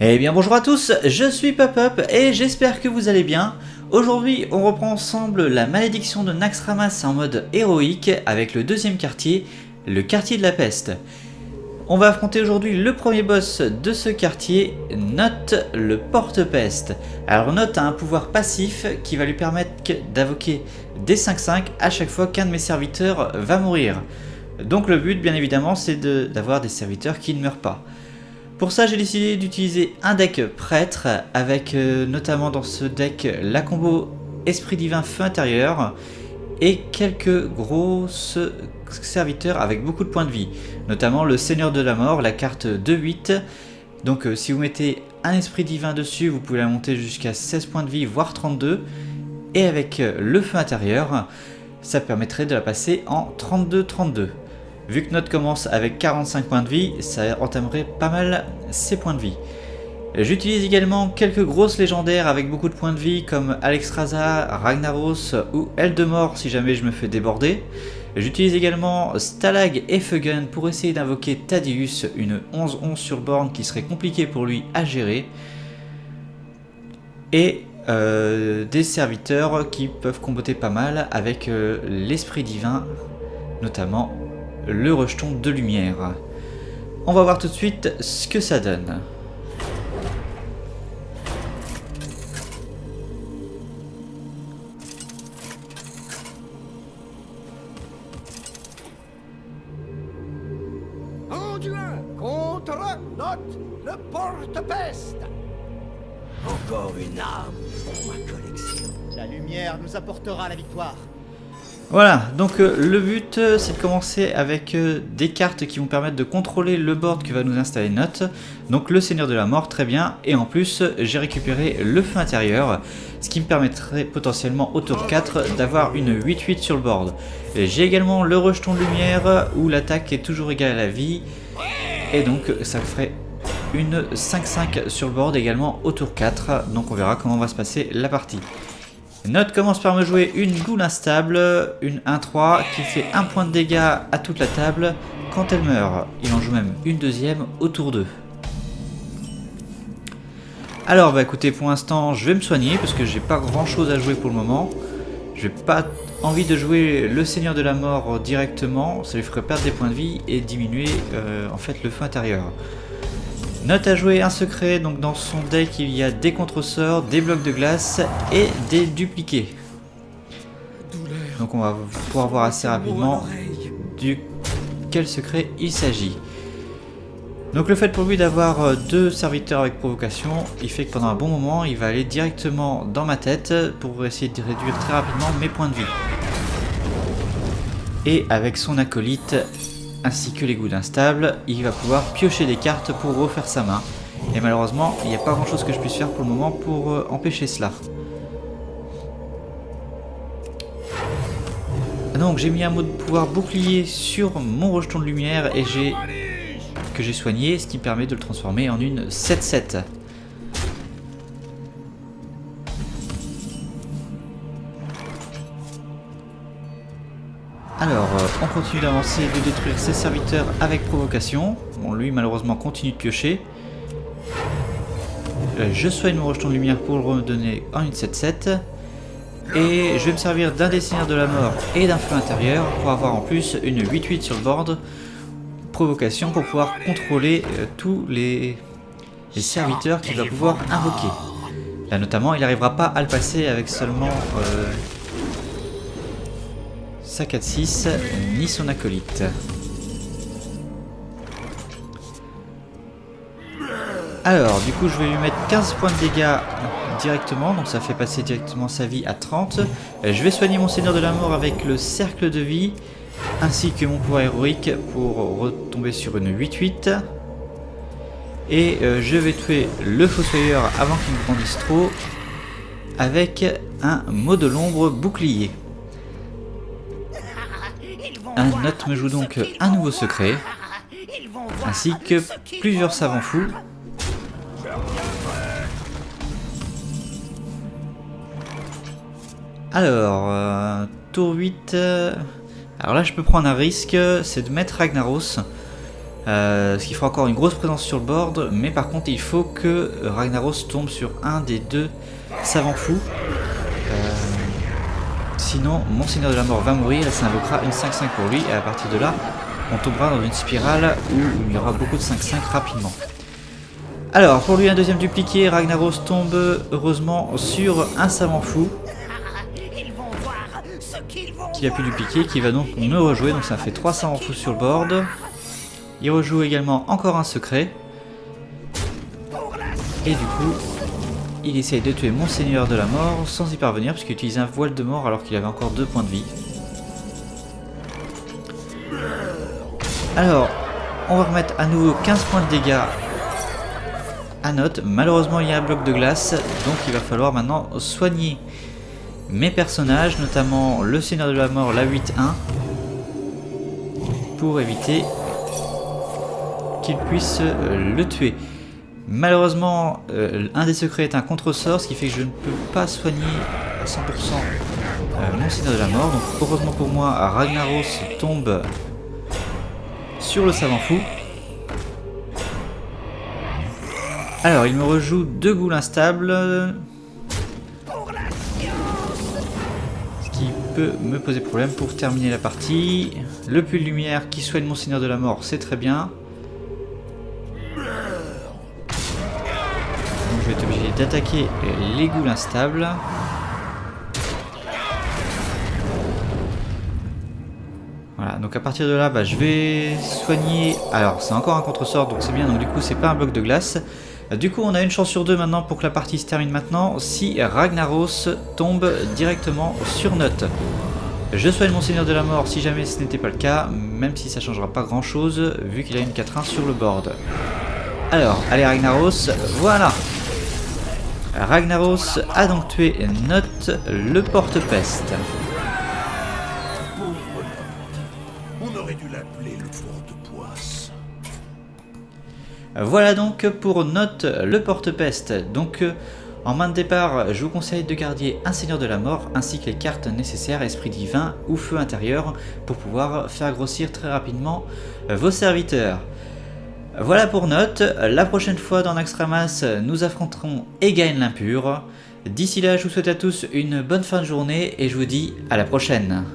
Eh bien bonjour à tous, je suis Pop-Up et j'espère que vous allez bien. Aujourd'hui on reprend ensemble la malédiction de Naxxramas en mode héroïque avec le deuxième quartier, le quartier de la peste. On va affronter aujourd'hui le premier boss de ce quartier, Note le porte-peste. Alors Note a un pouvoir passif qui va lui permettre d'invoquer des 5-5 à chaque fois qu'un de mes serviteurs va mourir. Donc le but bien évidemment c'est d'avoir des serviteurs qui ne meurent pas. Pour ça j'ai décidé d'utiliser un deck prêtre avec notamment dans ce deck la combo Esprit Divin Feu Intérieur et quelques grosses serviteurs avec beaucoup de points de vie, notamment le Seigneur de la Mort, la carte 2-8. Donc si vous mettez un Esprit Divin dessus, vous pouvez la monter jusqu'à 16 points de vie, voire 32. Et avec le Feu Intérieur, ça permettrait de la passer en 32-32. Vu que Note commence avec 45 points de vie, ça entamerait pas mal ses points de vie. J'utilise également quelques grosses légendaires avec beaucoup de points de vie comme Alexstrasza, Ragnaros ou Eldemort si jamais je me fais déborder. J'utilise également Stalag et Feugun pour essayer d'invoquer Thaddeus, une 11-11 sur borne qui serait compliquée pour lui à gérer. Et des serviteurs qui peuvent comboter pas mal avec l'Esprit Divin, notamment le rejeton de lumière. On va voir tout de suite ce que ça donne. Anduin contre Note le porte-peste. Encore une arme pour ma collection. La lumière nous apportera la victoire. Voilà, donc le but c'est de commencer avec des cartes qui vont permettre de contrôler le board que va nous installer Note. Donc le Seigneur de la Mort, très bien, et en plus j'ai récupéré le Feu Intérieur, ce qui me permettrait potentiellement au tour 4 d'avoir une 8-8 sur le board. J'ai également le Rejeton de Lumière où l'attaque est toujours égale à la vie, et donc ça ferait une 5-5 sur le board également au tour 4, donc on verra comment va se passer la partie. Note commence par me jouer une goule instable, une 1-3 qui fait 1 point de dégâts à toute la table quand elle meurt. Il en joue même une deuxième au tour 2. Alors bah écoutez, pour l'instant je vais me soigner parce que j'ai pas grand chose à jouer pour le moment. J'ai pas envie de jouer le Seigneur de la Mort directement, ça lui ferait perdre des points de vie et diminuer en fait le Feu Intérieur. Note a joué un secret, donc dans son deck il y a des contre-sorts, des blocs de glace et des dupliqués. Donc on va pouvoir voir assez rapidement de quel secret il s'agit. Donc le fait pour lui d'avoir deux serviteurs avec provocation, il fait que pendant un bon moment il va aller directement dans ma tête pour essayer de réduire très rapidement mes points de vie. Et avec son acolyte ainsi que les gouttes instables, il va pouvoir piocher des cartes pour refaire sa main. Et malheureusement, il n'y a pas grand chose que je puisse faire pour le moment pour empêcher cela. Donc j'ai mis un mot de pouvoir bouclier sur mon rejeton de lumière et que j'ai soigné, ce qui permet de le transformer en une 7-7. Alors, on continue d'avancer, de détruire ses serviteurs avec provocation. Bon, lui, malheureusement, continue de piocher. Je soigne mon rejeton de lumière pour le redonner en une 7-7. Et je vais me servir d'un des Seigneurs de la Mort et d'un Feu Intérieur pour avoir en plus une 8-8 sur le board. Provocation pour pouvoir contrôler tous les serviteurs qu'il va pouvoir invoquer. Là, notamment, il n'arrivera pas à le passer avec seulement... sa 4-6, ni son acolyte. Alors, du coup, je vais lui mettre 15 points de dégâts directement, donc ça fait passer directement sa vie à 30. Je vais soigner mon Seigneur de la Mort avec le cercle de vie, ainsi que mon pouvoir héroïque pour retomber sur une 8-8. Et je vais tuer le Fossoyeur avant qu'il ne grandisse trop, avec un mot de l'ombre bouclier. Un Note me joue donc un nouveau secret, ainsi que plusieurs savants fous. Alors, tour 8, alors là je peux prendre un risque, c'est de mettre Ragnaros. Ce qui fera encore une grosse présence sur le board, mais par contre il faut que Ragnaros tombe sur un des deux savants fous. Sinon Monseigneur de la Mort va mourir et ça invoquera une 5-5 pour lui, et à partir de là on tombera dans une spirale où il y aura beaucoup de 5-5 rapidement. Alors pour lui un deuxième dupliqué, Ragnaros tombe heureusement sur un savant fou qu'il a pu dupliquer, qui va donc me rejouer, donc ça fait 3 savants fous sur le board. Il rejoue également encore un secret. Et du coup, il essaye de tuer Monseigneur de la Mort sans y parvenir, puisqu'il utilise un voile de mort alors qu'il avait encore 2 points de vie. Alors, on va remettre à nouveau 15 points de dégâts à Notte. Malheureusement, il y a un bloc de glace, donc il va falloir maintenant soigner mes personnages, notamment le Seigneur de la Mort, la 8-1, pour éviter qu'il puisse le tuer. Malheureusement, un des secrets est un contre-sort, ce qui fait que je ne peux pas soigner à 100% mon Seigneur de la Mort. Donc heureusement pour moi, Ragnaros tombe sur le savant fou. Alors, il me rejoue 2 goules instables, ce qui peut me poser problème pour terminer la partie. Le puits de lumière qui soigne mon Seigneur de la Mort, c'est très bien. Donc, je vais être obligé d'attaquer les goules instables. Voilà, donc à partir de là, je vais soigner. Alors, c'est encore un contre-sort, donc c'est bien. Donc, du coup, c'est pas un bloc de glace. Du coup, on a une chance sur 2 maintenant pour que la partie se termine maintenant, si Ragnaros tombe directement sur Notte. Je soigne mon Seigneur de la Mort si jamais ce n'était pas le cas, même si ça changera pas grand chose, vu qu'il a une 4-1 sur le board. Alors, allez Ragnaros, voilà. Ragnaros a donc tué Notte, le porte-peste. On aurait dû l'appeler le porte-poisse. Voilà donc pour Notte, le porte-peste. Donc en main de départ, je vous conseille de garder un Seigneur de la Mort ainsi que les cartes nécessaires, Esprit Divin ou Feu Intérieur, pour pouvoir faire grossir très rapidement vos serviteurs. Voilà pour Notte. La prochaine fois dans Naxxramas, nous affronterons Egain l'Impur. D'ici là, je vous souhaite à tous une bonne fin de journée et je vous dis à la prochaine.